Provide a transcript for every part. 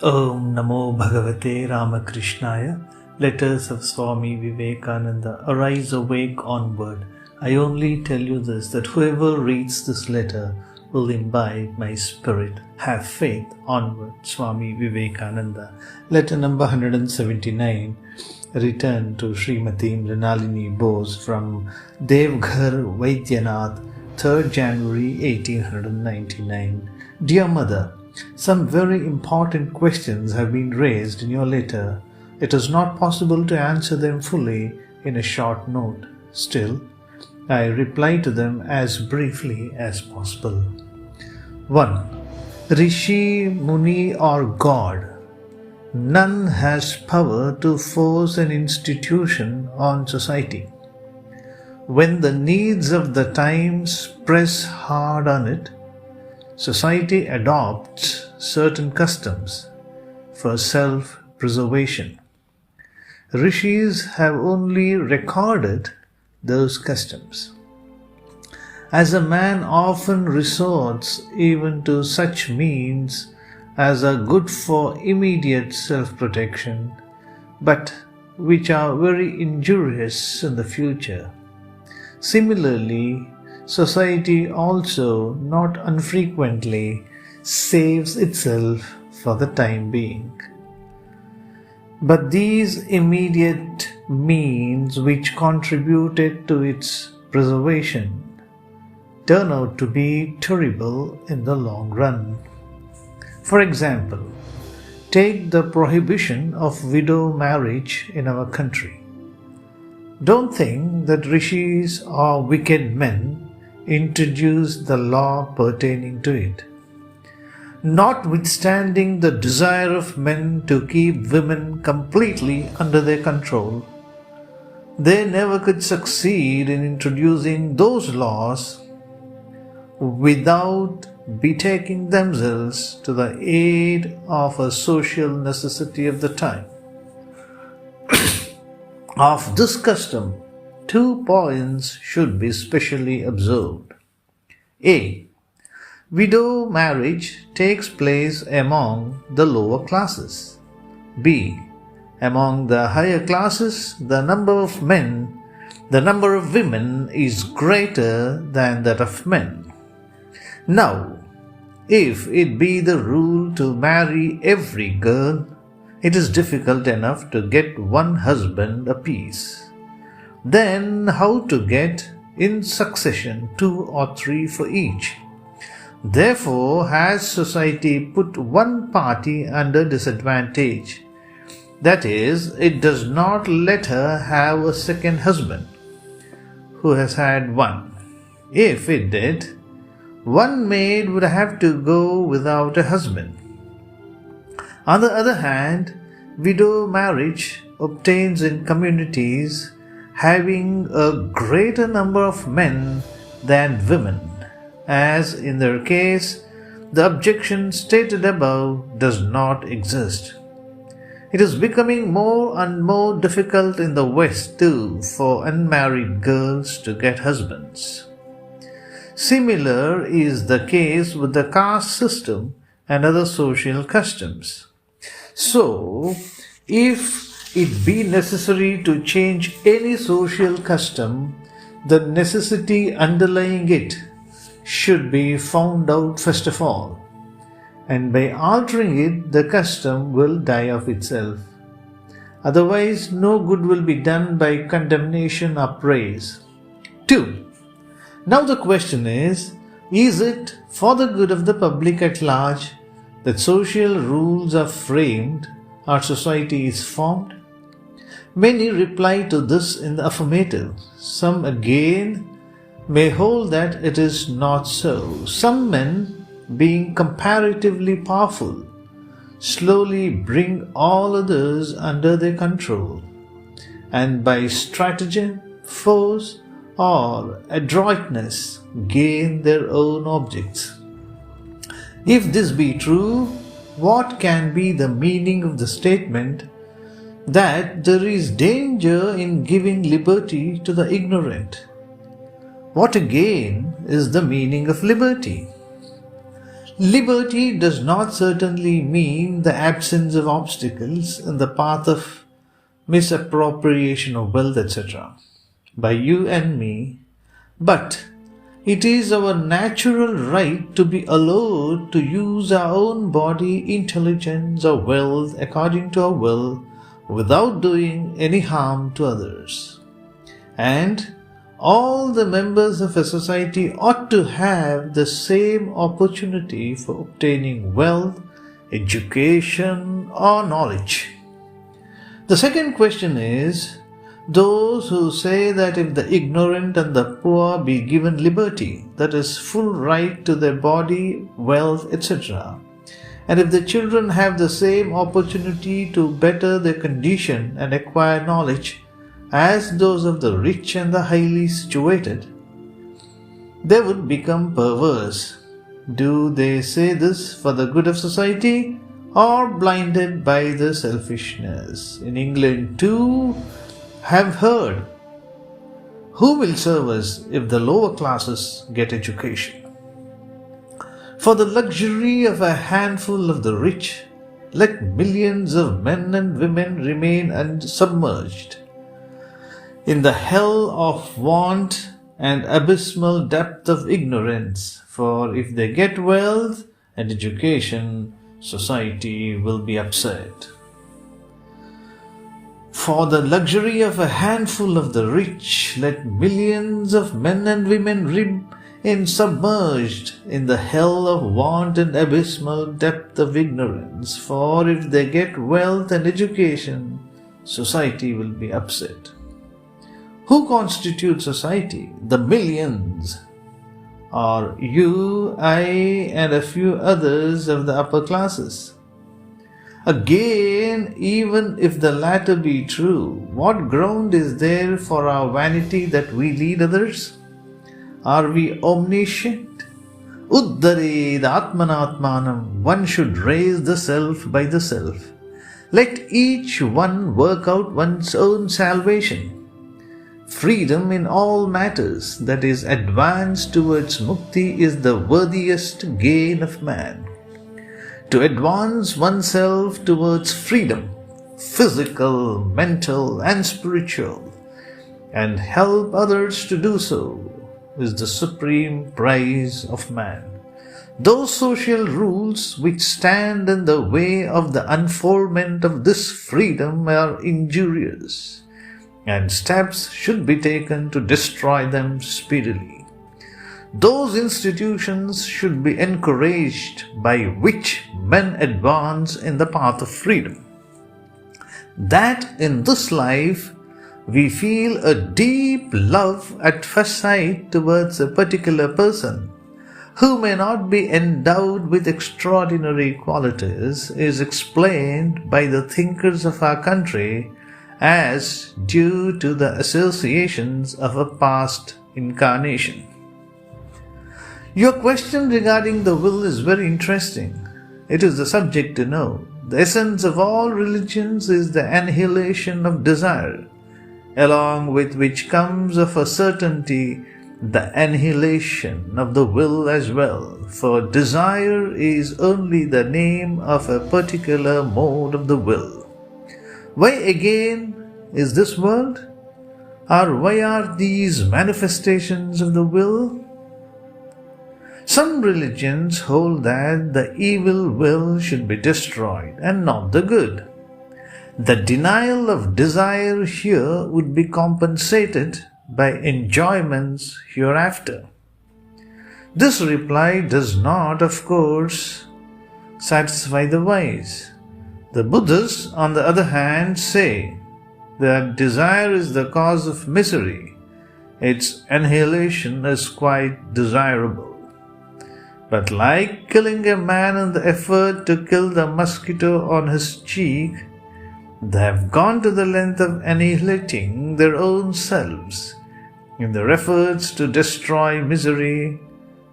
Om Namo Bhagavate Ramakrishnaya. Letters of Swami Vivekananda. Arise, awake, onward. I only tell you this, that whoever reads this letter will imbibe my spirit. Have faith, onward. Swami Vivekananda. Letter number 179. Return to Srimati Mrinalini Bose from Deoghar, Vaidyanath, 3rd January 1899. Dear Mother, some very important questions have been raised in your letter. It is not possible to answer them fully in a short note. Still, I reply to them as briefly as possible. 1. Rishi, Muni or God. None has power to force an institution on society. When the needs of the times press hard on it, society adopts certain customs for self-preservation. Rishis have only recorded those customs. As a man often resorts even to such means as are good for immediate self-protection, but which are very injurious in the future. Similarly, society also not unfrequently saves itself for the time being. But these immediate means which contributed to its preservation turn out to be terrible in the long run. For example, take the prohibition of widow marriage in our country. Don't think that rishis or wicked men introduced the law pertaining to it. Notwithstanding the desire of men to keep women completely under their control, they never could succeed in introducing those laws without betaking themselves to the aid of a social necessity of the time. Of this custom, 2 points should be specially observed. A. Widow marriage takes place among the lower classes. B. Among the higher classes, the number of women is greater than that of men. Now, if it be the rule to marry every girl, it is difficult enough to get one husband apiece. Then how to get in succession 2 or 3 for each? Therefore has society put one party under disadvantage. That is, it does not let her have a second husband who has had one. If it did, one maid would have to go without a husband. On the other hand, widow marriage obtains in communities having a greater number of men than women, as in their case, the objection stated above does not exist. It is becoming more and more difficult in the West too for unmarried girls to get husbands. Similar is the case with the caste system and other social customs. So, if it be necessary to change any social custom, the necessity underlying it should be found out first of all, and by altering it, the custom will die of itself. Otherwise, no good will be done by condemnation or praise. 2. Now the question is it for the good of the public at large that social rules are framed or society is formed? Many reply to this in the affirmative. Some again may hold that it is not so. Some men, being comparatively powerful, slowly bring all others under their control, and by stratagem, force, or adroitness gain their own objects. If this be true, what can be the meaning of the statement that there is danger in giving liberty to the ignorant? What again is the meaning of liberty? Liberty does not certainly mean the absence of obstacles in the path of misappropriation of wealth, etc., by you and me, but it is our natural right to be allowed to use our own body, intelligence, or wealth according to our will without doing any harm to others. And all the members of a society ought to have the same opportunity for obtaining wealth, education, or knowledge. The second question is, those who say that if the ignorant and the poor be given liberty, that is, full right to their body, wealth, etc., and if the children have the same opportunity to better their condition and acquire knowledge as those of the rich and the highly situated, they would become perverse. Do they say this for the good of society or blinded by the selfishness? In England too, have heard, who will serve us if the lower classes get education? For the luxury of a handful of the rich, let millions of men and women remain unsubmerged in the hell of want and abysmal depth of ignorance, for if they get wealth and education, society will be upset. For the luxury of a handful of the rich, let millions of men and women remain submerged in the hell of want and abysmal depth of ignorance, for if they get wealth and education, society will be upset. Who constitute society? The millions, or you, I, and a few others of the upper classes. Again, even if the latter be true, what ground is there for our vanity that we lead others? Are we omniscient? Uddared atmanatmanam, one should raise the self by the self. Let each one work out one's own salvation. Freedom in all matters, that is, advance towards mukti, is the worthiest gain of man. To advance oneself towards freedom, physical, mental, and spiritual, and help others to do so, is the supreme prize of man. Those social rules which stand in the way of the unfoldment of this freedom are injurious, and steps should be taken to destroy them speedily. Those institutions should be encouraged by which men advance in the path of freedom. That in this life we feel a deep love at first sight towards a particular person who may not be endowed with extraordinary qualities is explained by the thinkers of our country as due to the associations of a past incarnation. Your question regarding the will is very interesting. It is the subject to know. The essence of all religions is the annihilation of desire, along with which comes of a certainty the annihilation of the will as well, for desire is only the name of a particular mode of the will. Why again is this world? Or why are these manifestations of the will? Some religions hold that the evil will should be destroyed and not the good. The denial of desire here would be compensated by enjoyments hereafter. This reply does not, of course, satisfy the wise. The Buddhists, on the other hand, say that desire is the cause of misery. Its annihilation is quite desirable. But like killing a man in the effort to kill the mosquito on his cheek, they have gone to the length of annihilating their own selves in their efforts to destroy misery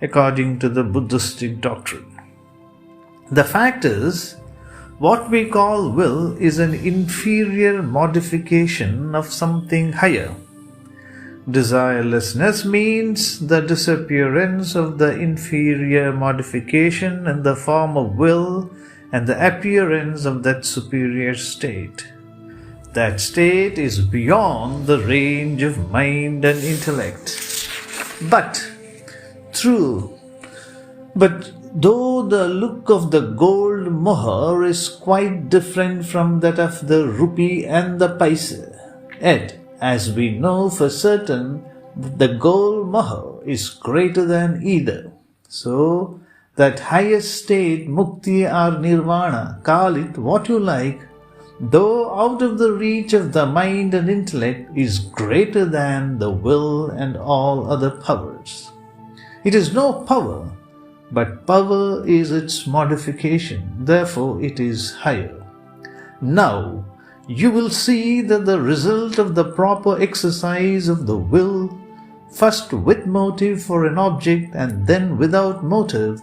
according to the Buddhistic doctrine. The fact is, what we call will is an inferior modification of something higher. Desirelessness means the disappearance of the inferior modification in the form of will and the appearance of that superior state. That state is beyond the range of mind and intellect. But though the look of the gold moher is quite different from that of the rupee and the paise, yet, as we know for certain, the gold moher is greater than either. So, that highest state, mukti or nirvana, call it what you like, though out of the reach of the mind and intellect, is greater than the will and all other powers. It is no power, but power is its modification, therefore it is higher. Now, you will see that the result of the proper exercise of the will, first with motive for an object and then without motive,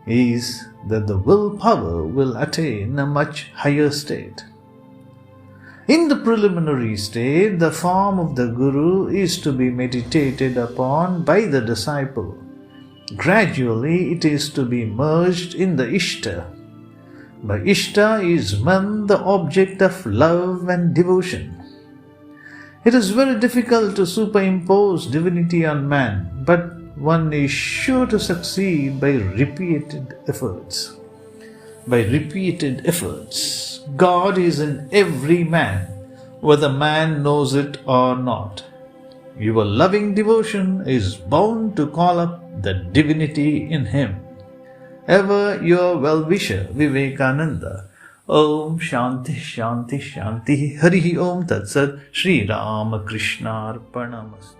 is that the willpower will attain a much higher state. In the preliminary state, the form of the Guru is to be meditated upon by the disciple. Gradually, it is to be merged in the Ishta. By Ishta is meant the object of love and devotion. It is very difficult to superimpose divinity on man, but one is sure to succeed by repeated efforts. By repeated efforts, God is in every man, whether man knows it or not. Your loving devotion is bound to call up the divinity in him. Ever your well-wisher, Vivekananda. Om Shanti Shanti Shanti. Hari Om Tat Sat. Sri Ramakrishna Arpanamastu.